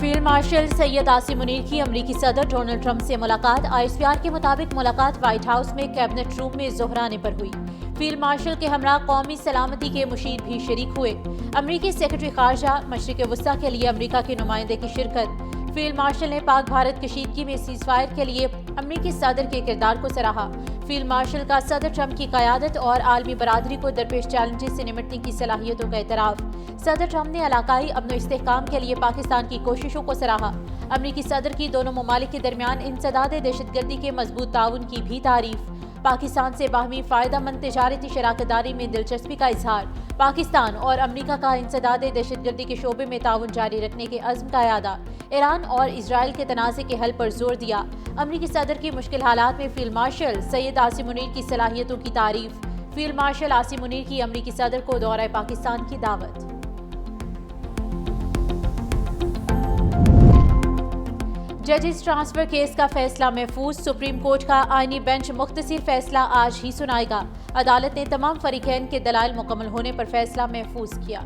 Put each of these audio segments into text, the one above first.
Field marshal Syed Asim Munir की अमरीकी सदर डोनाल्ड ट्रंप से मुलाकात। आईएसपीआर के मुताबिक मुलाकात व्हाइट हाउस में कैबिनेट रूम में जोहराने पर हुई। फील्ड मार्शल के हमरा कौमी सलामती के मुशीर भी शरीक हुए। अमरीकी सेक्रेटरी खारजा मशरिक वस्ता के लिए अमरीका के नुमाइंदे की शिरकत। फील्ड मार्शल ने पाक भारत कशीदगी में सीजफायर के लिए अमरीकी सदर के किरदार को सराहा। फील्ड मार्शल का सदर ट्रंप की क़यादत और आलमी बरादरी को दरपेश चैलेंजेस से निपटने की सलाहियतों का एतराफ़। सदर ट्रंप ने इलाकाई अमन इस्तेहकाम के लिए पाकिस्तान की कोशिशों को सराहा। अमरीकी सदर की दोनों ममालिक के दरमियान इंसदाद दहशतगर्दी के मजबूत ताउन की भी तारीफ। पाकिस्तान से बाहमी फ़ायदामंद तिजारती शराकतदारी में दिलचस्पी का इजहार। पाकिस्तान और अमरीका का इंसदाद दहशतगर्दी के शोबे में ताउन जारी रखने के अज़्म का यादा। ईरान और इजराइल के तनाज़े के हल पर जोर दिया। अमरीकी सदर की मुश्किल हालात में फील्ड मार्शल सैयद आसिम मुनीर की सलाहियतों की तारीफ। फील्ड मार्शल आसिम मुनीर की अमरीकी सदर को दौरा पाकिस्तान की दावत। जजिस ट्रांसफर केस का फैसला महफूज। सुप्रीम कोर्ट का आईनी बेंच मुख्तसर फैसला आज ही सुनाएगा। अदालत ने तमाम फरीकैन के दलाइल मुकम्मल होने पर फैसला महफूज किया।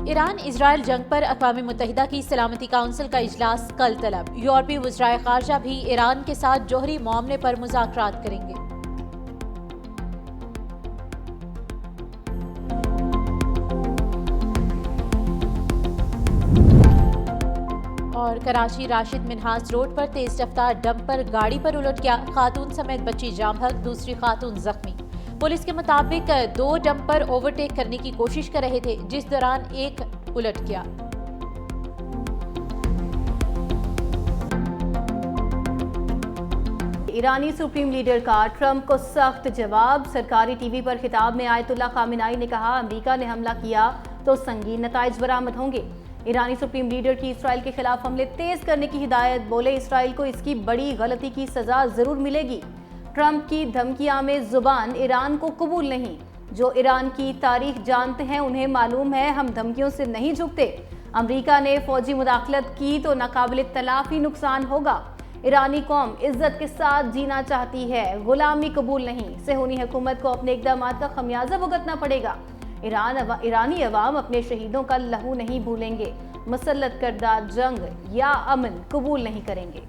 ईरान इजराइल जंग पर अक़वाम मुत्तहिदा की सलामती काउंसिल का इजलास कल तलब। यूरोपीय वज़राए ख़ारजा भी ईरान के साथ जोहरी मामले पर मुज़ाकरात करेंगे। और कराची राशिद मिन्हास रोड पर तेज रफ्तार डंपर गाड़ी पर उलट गया। खातून समेत बच्ची जाम हक, दूसरी खातून जख्मी। पुलिस के मुताबिक दो डंपर ओवरटेक करने की कोशिश कर रहे थे, जिस दौरान एक उलट गया। ईरानी सुप्रीम लीडर का ट्रंप को सख्त जवाब। सरकारी टीवी पर खिताब में आयतुल्ला खामेनेई ने कहा, अमेरिका ने हमला किया तो संगीन नताइज बरामद होंगे। ईरानी सुप्रीम लीडर की इसराइल के खिलाफ हमले तेज करने की हिदायत। बोले, इसराइल को इसकी बड़ी गलती की सजा जरूर मिलेगी। ट्रंप की धमकियां में जुबान ईरान को कबूल नहीं। जो ईरान की तारीख जानते हैं उन्हें मालूम है हम धमकियों से नहीं झुकते। अमेरिका ने फौजी मुदाखलत की तो नाकाबिल तलाफी नुकसान होगा। ईरानी कौम इज्जत के साथ जीना चाहती है, गुलामी कबूल नहीं। सेहूनी हुकूमत को अपने इक़दाम का खमियाजा भुगतना पड़ेगा। ईरानी अवाम अपने शहीदों का लहू नहीं भूलेंगे। मुसल्लत करदा जंग या अमन कबूल नहीं करेंगे।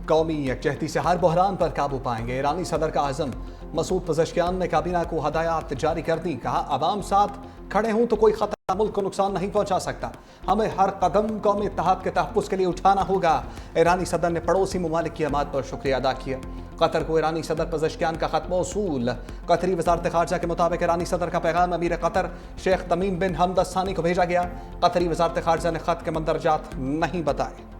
कौमी यकजहती से हर बहरान पर काबू पाएंगे। ईरानी सदर का आज़म मसूद पज़ेश्कियान ने काबीना को हदायत जारी कर दी। कहा, अवाम साथ खड़े हों तो कोई खतरा मुल्क को नुकसान नहीं पहुंचा सकता। हमें हर कदम कौमी इत्तेहाद के तहफ़्फ़ुज़ के लिए उठाना होगा। ईरानी सदर ने पड़ोसी ममालिक की हमायत पर शुक्रिया अदा किया। कतर को ईरानी सदर पज़ेश्कियान का खत मौसूल। कतरी वज़ारत ख़ारजा के मुताबिक ईरानी सदर का पैगाम अमीर कतर शेख तमीम बिन हमद अल सानी को भेजा गया। कतरी वज़ारत ख़ारजा ने खत के मंदरजात नहीं बताए।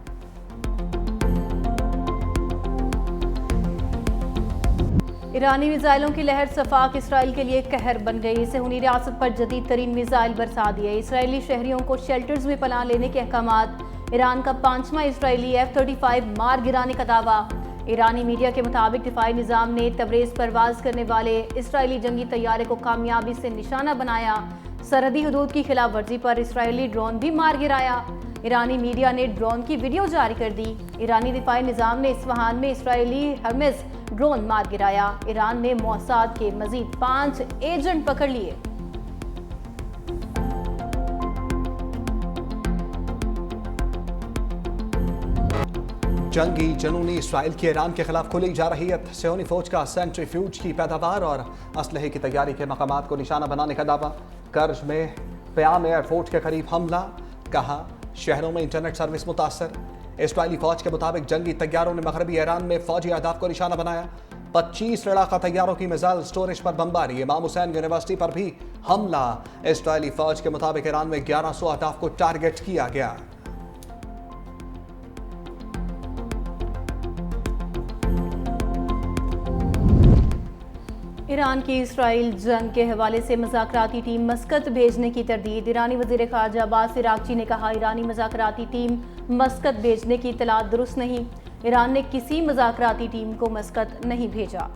ईरानी मिसाइलों की लहर सफाक इसराइल के लिए कहर बन गई। सेहूनी रियासत पर जदीद तरीन मिसाइल बरसा दिए। इसराइली शहरियों को शेल्टर्स में पनाह लेने के अहकामात। ईरान का 5वां इसराइली F-35 मार गिराने का दावा। ईरानी मीडिया के मुताबिक दिफाई निज़ाम ने तबरेज़ परवाज करने वाले इसराइली जंगी तैयारे को कामयाबी से निशाना बनाया। सरहदी हदूद की खिलाफ वर्जी पर इसराइली ड्रोन भी मार गिराया। ईरानी मीडिया ने ड्रोन की वीडियो जारी कर दी। ईरानी दिफाई निज़ाम ने इस्फहान में इसराइली हर्मेस ड्रोन मार गिराया। ईरान ने मोसाद के मजीद 5 एजेंट पकड़ लिए। जंगी जनूनी इसराइल की ईरान के खिलाफ खुली जा रही है। सेहूनी फौज का सेंट्रीफ्यूज की पैदावार और असलहे की तैयारी के मकामात को निशाना बनाने का दावा। कर्ज में प्याम एयरपोर्ट के करीब हमला। कहा, शहरों में इंटरनेट सर्विस मुतासर। इसराइली फौज के मुताबिक जंगी तैयारों ने मगरबी ईरान में फौजी अहदाफ को निशाना बनाया। 25 लड़ाका तैयारों की मिसाइल स्टोरेज पर बमबारी। इमाम हुसैन यूनिवर्सिटी पर भी हमला। इसराइली फौज के मुताबिक ईरान में 1100 अहदाफ को टारगेट किया गया। ईरान की इसराइल जंग के हवाले से मुज़ाकराती टीम मस्कत भेजने की तरदीद। ईरानी वज़ीर ख़ारजा अब्बास इराक़ची ने कहा, ईरानी मुज़ाकराती टीम मस्कत भेजने की इत्तलात दुरुस्त नहीं। ईरान ने किसी मुज़ाकराती टीम को मस्कत नहीं भेजा।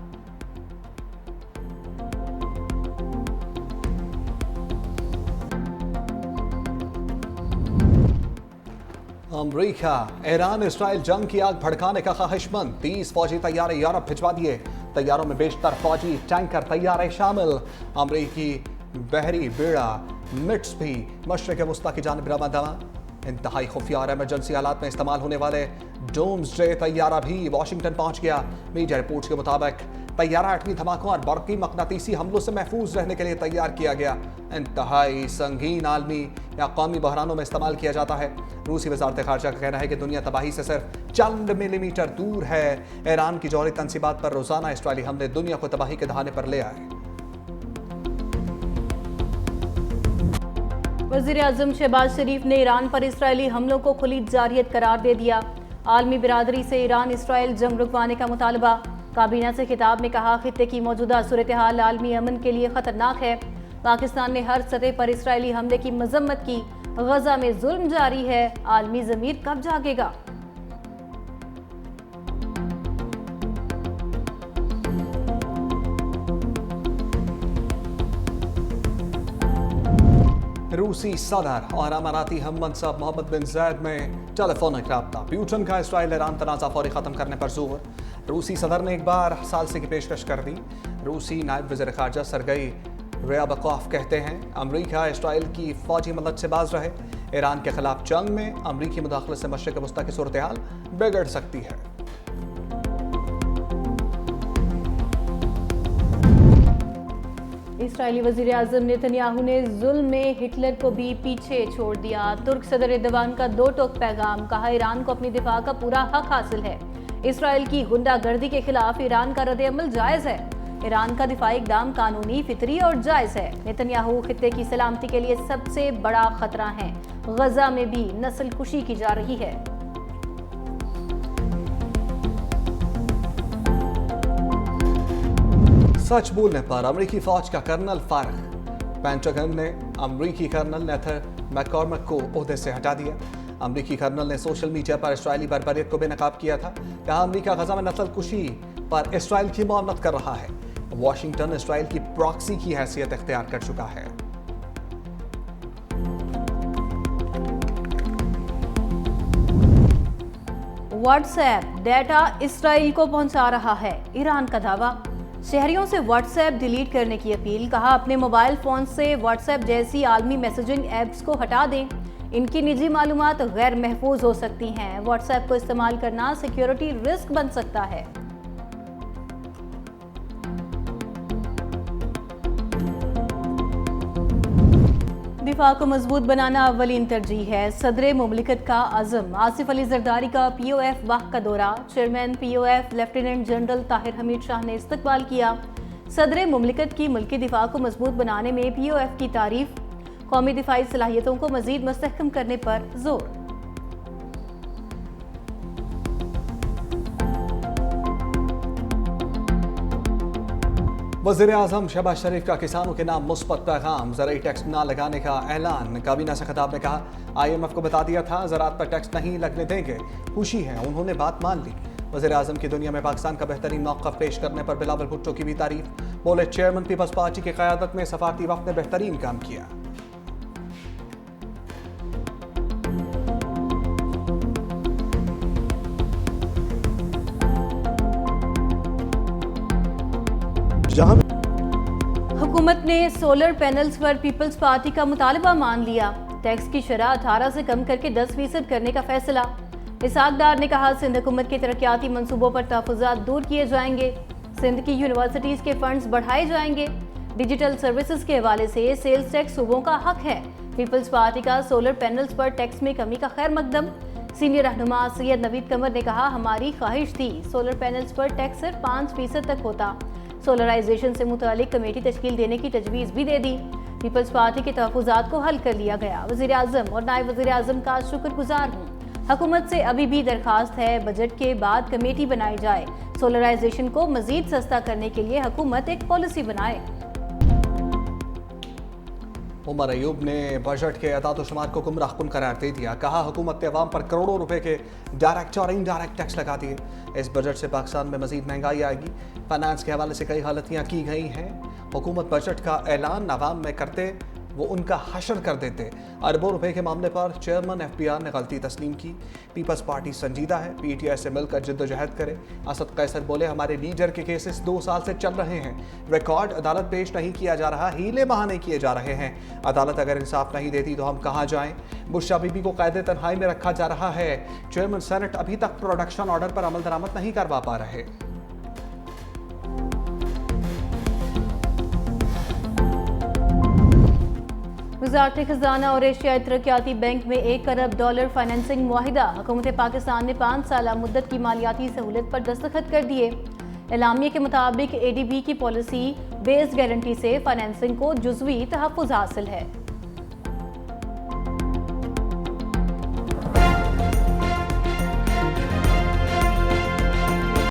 अमरीका ईरान इसराइल जंग की आग भड़काने का ख्वाहिशमंद। 30 फौजी तैयारे यूरोप भिजवा दिए। तैयारों में बेशतर फौजी टैंकर तैयारे शामिल। अमरीकी बहरी बेड़ा मिट्स भी मशरिक़ वस्ता की जानिब रवाना। इंतहाई खुफिया और एमरजेंसी हालात में इस्तेमाल होने वाले डोम्सडे तैयारा भी वाशिंगटन पहुंच गया। मीडिया रिपोर्ट्स के मुताबिक तैयारा एटमी धमाकों और बरकी मकनातीसी हमलों से महफूज रहने के लिए तैयार किया गया। इंतहाई संगीन आलमी या कौमी बहरानों में इस्तेमाल किया जाता है। रूसी वजारत खारजा का कहना है कि दुनिया तबाही से सिर्फ चंद मिलीमीटर दूर है। ईरान की जौहरी तनसीबात पर रोजाना इसराइली हमले दुनिया को तबाही के दहाने पर ले आए। वज़ीर आज़म शहबाज शरीफ ने ईरान पर इसराइली हमलों को खुली जारियत करार दे दिया। आलमी बिरादरी से ईरान इसराइल जंग रुकवाने का मुतालबा। काबीना से खिताब में कहा, खित्ते की मौजूदा सूरत हाल आलमी अमन के लिए खतरनाक है। पाकिस्तान ने हर सतह पर इसराइली हमले की मजम्मत की। गजा में जुल्म जारी है, आलमी ज़मीर कब जागेगा। रूसी सदर और अमाराती हम मनसब मोहम्मद बिन ज़ैद में टेलीफोनिक रब्ता। प्यूटन का इसराइल ईरान तनाज़ा फौरी ख़त्म करने पर जोर। रूसी सदर ने एक बार सालसे की पेशकश कर दी। रूसी नायब वज़ीर ख़ारजा सरगई रियाबकॉफ कहते हैं अमरीका इसराइल की फौजी मदद से बाज रहे। ईरान के खिलाफ जंग में अमरीकी मुदाखलत से मशरिक़ वस्ता की सूरत हाल बिगड़ सकती है। इसराइली वज़ीर आज़म नेतन्याहू ने जुल्म में हिटलर को भी पीछे छोड़ दिया। तुर्क सदर एर्दोगान का दो टोक पैगाम। कहा, ईरान को अपनी दिफा का पूरा हक हासिल है। इसराइल की गुंडागर्दी के खिलाफ ईरान का रद्द-ए-अमल जायज़ है। ईरान का दिफाई इक़दाम कानूनी, फितरी और जायज़ है। नेतन्याहू खित्ते की सलामती के लिए सबसे बड़ा खतरा है। गजा में भी नस्ल कुशी की जा रही है। सच बोलने पर अमरीकी फौज का कर्नल फारग। पेंटागन ने अमरीकी कर्नल नेथर मैककॉर्मिक को ओहदे से हटा दिया। अमरीकी कर्नल ने सोशल मीडिया पर इसराइली बर्बरियत को बेनकाब किया था। कहा, अमरीका गजा में नस्ल कुशी पर इसराइल की मुआवनत कर रहा है। वाशिंगटन इसराइल की प्रॉक्सी की हैसियत इख्तियार कर चुका है। व्हाट्सएप डेटा इसराइल को पहुंचा रहा है, ईरान का दावा। शहरियों से व्हाट्सएप डिलीट करने की अपील। कहा, अपने मोबाइल फोन से व्हाट्सएप जैसी आलमी मैसेजिंग ऐप्स को हटा दें। इनकी निजी मालूमात गैर महफूज हो सकती हैं। व्हाट्सएप को इस्तेमाल करना सिक्योरिटी रिस्क बन सकता है। दिफा को मजबूत बनाना अव्वलीन तरजीह है। सदर मुमलिकत का अज़म। आसिफ अली जरदारी का POF वाह का दौरा। Chairman POF lieutenant general Tahir Hamid Shah ने इस्तकबाल किया। सदर मुमलिकत की मुल्की दिफा को मजबूत बनाने में POF की तारीफ। कौमी दिफाई सलाहियतों को मजीद मुस्तहकम करने पर जोर। वज़ीर आज़म शहबाज शरीफ का किसानों के नाम मुस्बत पैगाम। ज़राई टैक्स न लगाने का ऐलान। काबीना से खिताब में कहा, IMF को बता दिया था ज़राअत पर टैक्स नहीं लगने देंगे। खुशी है, उन्होंने बात मान ली। वज़ीर आज़म की दुनिया में पाकिस्तान का बेहतरीन मौक़िफ़ पेश करने पर बिलावल भुट्टो की भी तारीफ। बोले, चेयरमैन पीपल्स पार्टी की क़यादत में सफारती वफ़द ने बेहतरीन काम किया। हुकूमत ने सोलर पैनल्स पर पीपल्स पार्टी का मुतालबा मान लिया। टैक्स की शरह 18 से कम करके 10% करने का फैसला। इसहाक डार ने कहा, सिंध हुकूमत के तरक्याती मंसूबों पर तहफ़्फ़ुज़ात दूर किए जाएंगे। सिंध की यूनिवर्सिटीज़ के फंड्स बढ़ाए जाएंगे। डिजिटल सर्विसेज के हवाले से सेल्स टैक्स सूबों का हक है। पीपल्स पार्टी का सोलर पैनल्स पर टैक्स में कमी का खैर मकदम। सीनियर रहनुमा सैयद नवीद कमर ने कहा, हमारी ख्वाहिश थी सोलर पैनल्स पर टैक्स सिर्फ 5% तक होता। सोलराइजेशन से मुतालिक कमेटी तश्कील देने की तजवीज़ भी दे दी। पीपल्स पार्टी के तहफ़्फ़ुज़ात को हल कर लिया गया। वज़ीर आज़म और नायब वज़ीर आज़म का शुक्रगुजार हूँ। हुकूमत से अभी भी दरखास्त है, बजट के बाद कमेटी बनाई जाए। सोलराइजेशन को मज़ीद सस्ता करने के लिए हुकूमत एक पॉलिसी बनाए। उमर अयूब ने बजट के अदाद शुमार को गुमराहकुन करार दे दिया। कहा, हुकूमत ने अवाम पर करोड़ों रुपए के डायरेक्ट और इनडायरेक्ट टैक्स लगा दिए। इस बजट से पाकिस्तान में मजीद महंगाई आएगी। फाइनेंस के हवाले से कई गलतियाँ की गई हैं। हुकूमत बजट का ऐलान अवाम में करते वो उनका हशर कर देते। अरबों रुपए के मामले पर चेयरमैन एफबीआर ने गलती तस्लीम की। पीपल्स पार्टी संजीदा है, पीटीआई से मिलकर जिद्दोजहद करे। असद कैसर बोले, हमारे लीडर के केसेस 2 साल से चल रहे हैं, रिकॉर्ड अदालत पेश नहीं किया जा रहा, हीले बहाने किए जा रहे हैं। अदालत अगर इंसाफ नहीं देती तो हम कहाँ जाएं? बुशरा बीबी को कैद तन्हाई में रखा जा रहा है। चेयरमैन सेनेट अभी तक प्रोडक्शन ऑर्डर पर अमल दरामद नहीं करवा पा रहे। वज़ारत खजाना और एशियाई तरक्याती बैंक में $1 अरब फाइनेंसिंग मुआहिदा। हुकूमत पाकिस्तान ने 5 साल मुद्दत की मालियाती सहूलत पर दस्तखत कर दिए। एलामिया के मुताबिक ADB की पॉलिसी बेस्ड गारंटी से फाइनेंसिंग को जुज़वी तहफ़्फ़ुज़ हासिल है।